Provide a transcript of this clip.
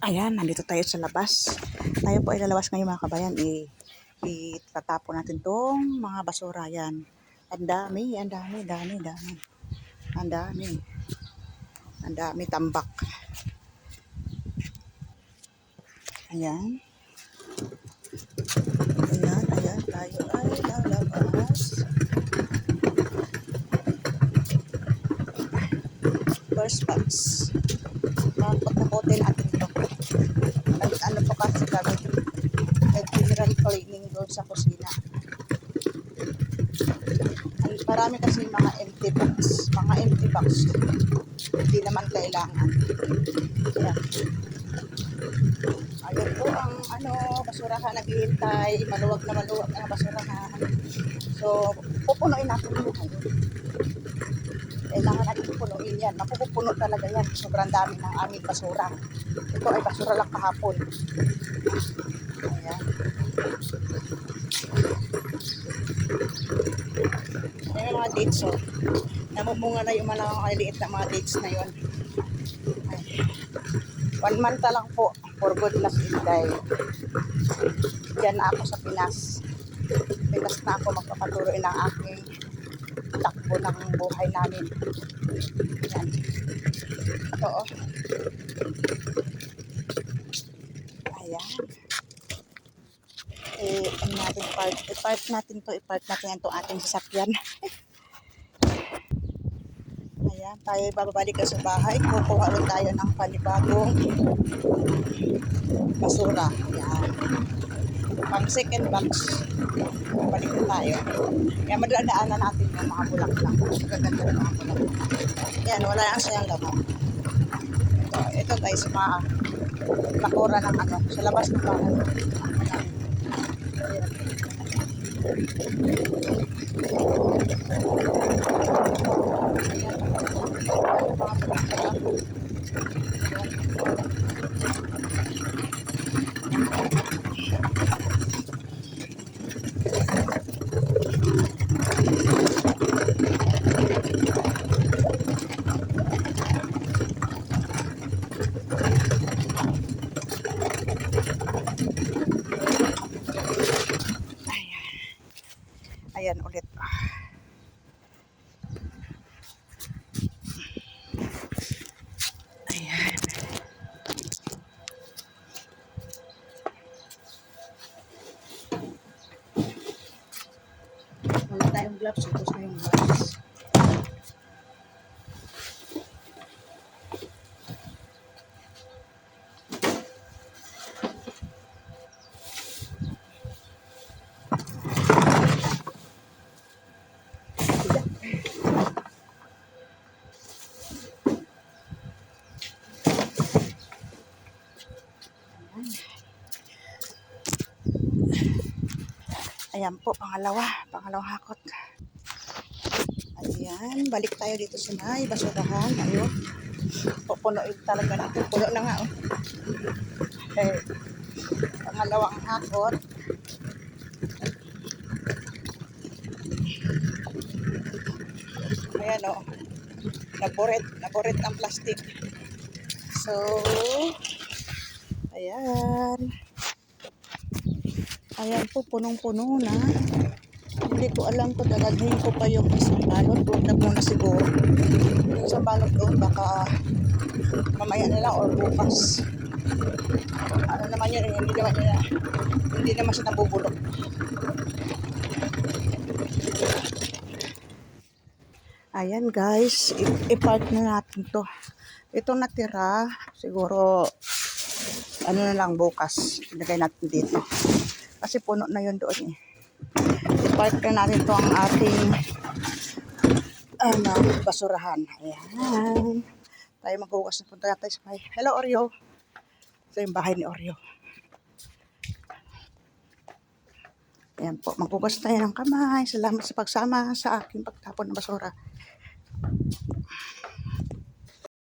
Ayan, nandito tayo sa labas. Tayo po ay lalabas ngayon mga kabayan. Itatapon natin tong mga basura yan. Ang dami, ang dami, dami, dami. Ang dami. Ang dami tambak. Ayan. Ayan, ayan. Tayo ay lalabas. First box. Nakot-nakotin natin ito. Ano po kasi kami general cleaning doon sa kusina. Marami kasi mga empty box. Hindi naman kailangan. Ayan. Ayun po ang basurahan naghihintay. Maluwag na basurahan. So, pupunuin natin yun. Kailangan natin pupunuin yan. Mapupuno talaga yan. Sobrang dami ng aming basura. Ito ay basura lang kahapon. Ayan. Ayan yung mga dates, oh. Namumunga na yung mga liit na mga dates na yun. 1 month lang po for goodness Inday. Diyan na ako sa Pinas. Pinas na ako magpapatuloy ng aking takbo ng buhay namin. Yan. Ito, oh. Ayan. I-park natin itong ating sasakyan. Ayan, tayo babalik sa bahay. Kukuha ulit tayo ng panibagong basura. Ayan. Pang second box. Balik na tayo. Kaya madadaanan natin yung mga bulaklak. Magaganda ng mga bulaklak. Ayan, wala lang siyang laman. Ito guys, mga nakura ng sa labas ng bahay. Ayan. Ayan ulit. Ayan. Wala tayong gloves. Ito na yung gloves. Ayan po, pangalawang hakot. Ayan, balik tayo dito sa may basurahan. Ayun, pupunuin talaga natin. Puno na nga, oh. Okay. Pangalawang hakot. Ayan, oh. Naboret ang plastic. So, ayan. Ayan po, punong-puno na. Hindi ko alam kung dadalhin ko pa yung isang balot. Huwag na muna siguro. Yung isang balot doon, baka mamaya na lang or bukas. Ano naman yun, hindi naman siya nabubulok. Ayan guys, i-park na natin to. Itong natira, siguro, ano na lang bukas. Ilagay natin dito. Kasi puno na yun doon eh. I-park na natin ito ang ating basurahan. Ayan. Tayo maghugas na punta natin sa bahay. Hello Oreo. Ito yung bahay ni Oreo. Ayan po. Maghugas tayo ng kamay. Salamat sa pagsama sa aking pagtapon ng basura.